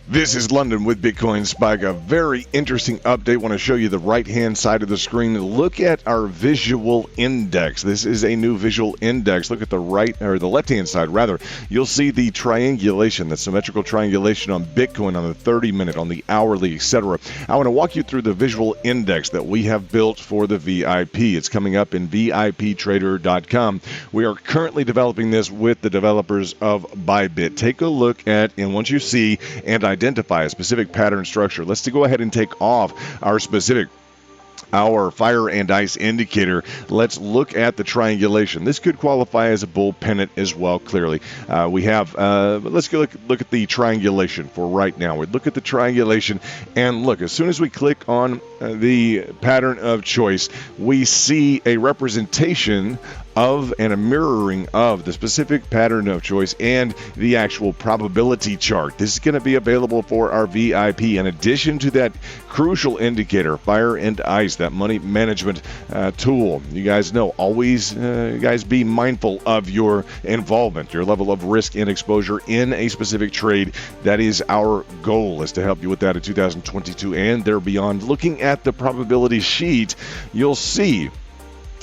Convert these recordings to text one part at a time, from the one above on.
This is London with Bitcoin Spike. A very interesting update. Want to show you the right-hand side of the screen. Look at our visual index. This is a new visual index. Look at the right or the left-hand side rather. You'll see the triangulation, the symmetrical triangulation on Bitcoin on the 30-minute, on the hourly, etc. I want to walk you through the visual index that we have built for the VIP. It's coming up in VIPtrader.com. We are currently developing this with the developers of Bybit. Take a look at, and once you see and identify a specific pattern structure. Let's go ahead and take off our fire and ice indicator. Let's look at the triangulation. This could qualify as a bull pennant as well, clearly. We have, let's go look at the triangulation for right now. We look at the triangulation, and look, as soon as we click on the pattern of choice, we see a representation of and a mirroring of the specific pattern of choice and the actual probability chart. This is going to be available for our VIP. In addition to that crucial indicator, fire and ice, that money management tool. You guys know, always guys be mindful of your involvement, your level of risk and exposure in a specific trade. That is our goal, is to help you with that in 2022 and there beyond. Looking at the probability sheet, you'll see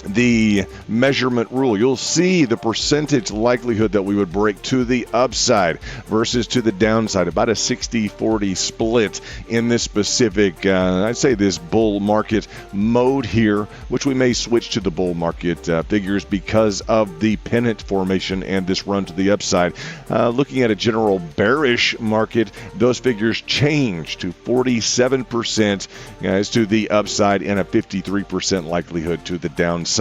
the measurement rule. You'll see the percentage likelihood that we would break to the upside versus to the downside, about a 60-40 split in this specific, I'd say this bull market mode here, which we may switch to the bull market figures because of the pennant formation and this run to the upside. Looking at a general bearish market, those figures change to 47% guys to the upside and a 53% likelihood to the downside.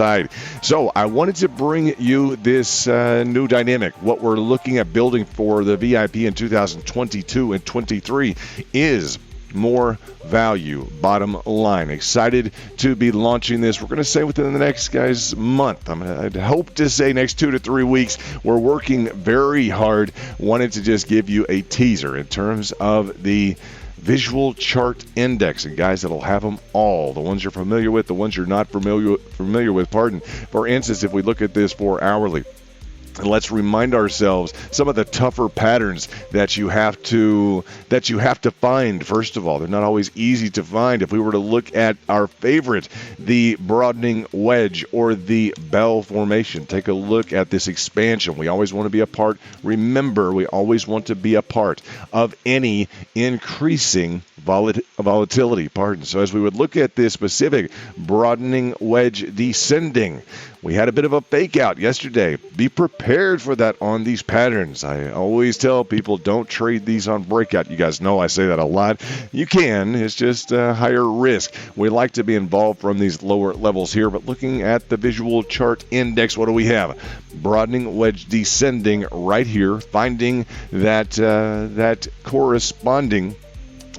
So I wanted to bring you this new dynamic. What we're looking at building for the VIP in 2022 and 23 is more value, bottom line. Excited to be launching this. We're going to say within the next month. I'd hope to say next 2 to 3 weeks. We're working very hard. Wanted to just give you a teaser in terms of the visual chart index, and guys, that'll have them all, the ones you're familiar with, the ones you're not familiar with, For instance, if we look at this for hourly, and let's remind ourselves some of the tougher patterns that you have to find. First of all, they're not always easy to find. If we were to look at our favorite, the broadening wedge or the bell formation, take a look at this expansion. We always want to be a part. Remember, we always want to be a part of any increasing volatility. So as we would look at this specific broadening wedge descending, we had a bit of a fake out yesterday. Be prepared for that on these patterns. I always tell people, don't trade these on breakout. You guys know I say that a lot. You can. It's just higher risk. We like to be involved from these lower levels here, but looking at the visual chart index, what do we have? Broadening wedge descending right here, finding that corresponding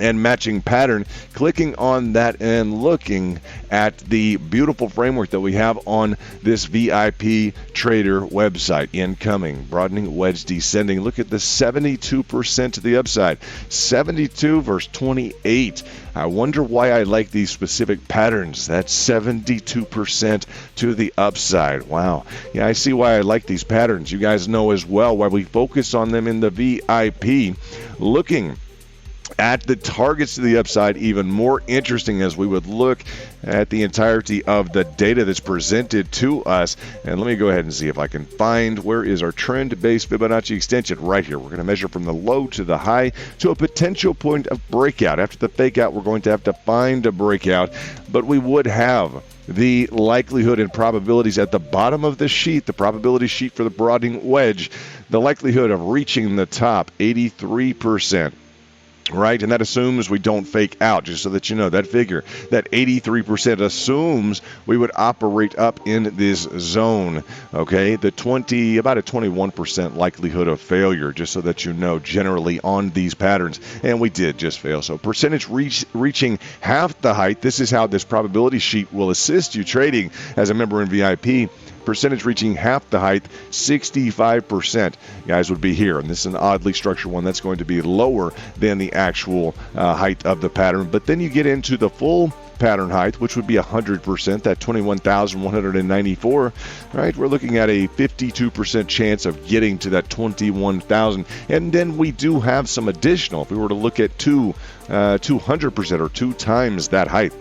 and matching pattern, clicking on that and looking at the beautiful framework that we have on this VIP trader website. Incoming, broadening wedge descending. Look at the 72% to the upside, 72 versus 28. I wonder why I like these specific patterns. That's 72% to the upside. Wow. Yeah, I see why I like these patterns. You guys know as well why we focus on them in the VIP. Looking at the targets to the upside, even more interesting as we would look at the entirety of the data that's presented to us. And let me go ahead and see if I can find where is our trend-based Fibonacci extension. Right here. We're going to measure from the low to the high to a potential point of breakout. After the fake out, we're going to have to find a breakout, but we would have the likelihood and probabilities at the bottom of the sheet, the probability sheet for the broadening wedge, the likelihood of reaching the top, 83%. Right, and that assumes we don't fake out, just so that you know that figure, that 83% assumes we would operate up in this zone. Okay, about a 21% likelihood of failure, just so that you know generally on these patterns, and we did just fail. So percentage reaching half the height. This is how this probability sheet will assist you trading as a member in VIP. percentage reaching half the height, 65%, guys, would be here. And this is an oddly structured one that's going to be lower than the actual height of the pattern. But then you get into the full pattern height, which would be 100%, that 21,194, right? We're looking at a 52% chance of getting to that 21,000. And then we do have some additional, if we were to look at 200% or 2 times that height,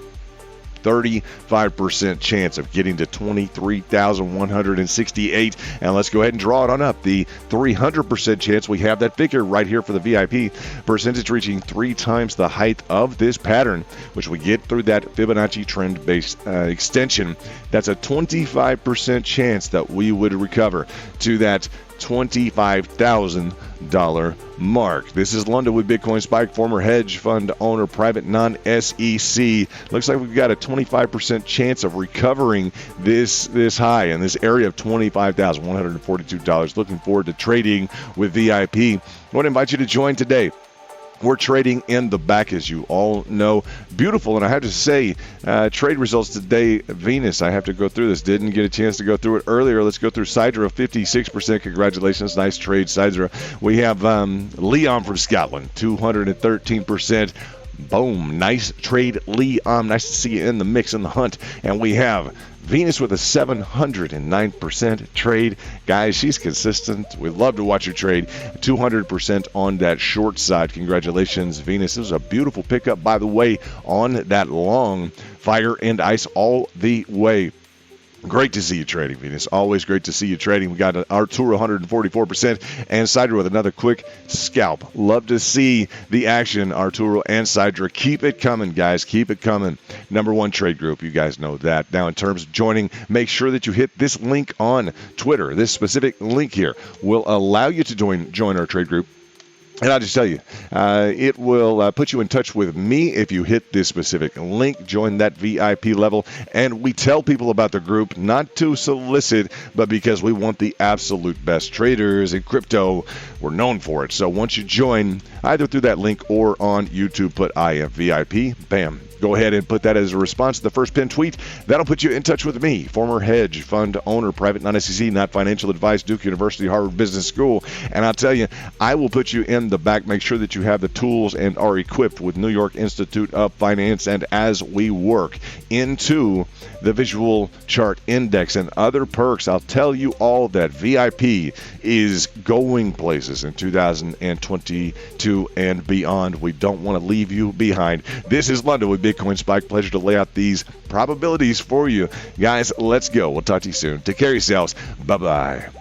35% chance of getting to 23,168. And let's go ahead and draw it on up. The 300% chance, we have that figure right here for the VIP percentage reaching 3 times the height of this pattern, which we get through that Fibonacci trend-based extension. That's a 25% chance that we would recover to that $25,000 mark. This is London with Bitcoin Spike, former hedge fund owner, private non-SEC. Looks like we've got a 25% chance of recovering this high in this area of $25,142. Looking forward to trading with VIP. I want to invite you to join today. We're trading in the back, as you all know. Beautiful, and I have to say, trade results today, Venus, I have to go through this. Didn't get a chance to go through it earlier. Let's go through Sidra, 56%. Congratulations. Nice trade, Sidra. We have Leon from Scotland, 213%. Boom. Nice trade, Leon. Nice to see you in the mix, in the hunt. And we have Venus with a 709% trade. Guys, she's consistent. We love to watch her trade. 200% on that short side. Congratulations, Venus. This was a beautiful pickup, by the way, on that long fire and ice all the way. Great to see you trading, Venus. Always great to see you trading. We got Arturo 144% and Sidra with another quick scalp. Love to see the action, Arturo and Sidra. Keep it coming, guys. Keep it coming. #1 trade group. You guys know that. Now, in terms of joining, make sure that you hit this link on Twitter. This specific link here will allow you to join our trade group. And I'll just tell you, it will put you in touch with me if you hit this specific link, join that VIP level. And we tell people about the group not to solicit, but because we want the absolute best traders in crypto. We're known for it. So once you join, either through that link or on YouTube, put IFVIP, bam. Go ahead and put that as a response to the first pinned tweet. That'll put you in touch with me, former hedge fund owner, private non-SEC, not financial advice, Duke University, Harvard Business School. And I'll tell you, I will put you in the back. Make sure that you have the tools and are equipped with New York Institute of Finance. And as we work into the visual chart index and other perks, I'll tell you all that VIP is going places in 2022 and beyond. We don't want to leave you behind. This is London with Bitcoin Spike. Pleasure to lay out these probabilities for you. Guys, let's go. We'll talk to you soon. Take care of yourselves. Bye-bye.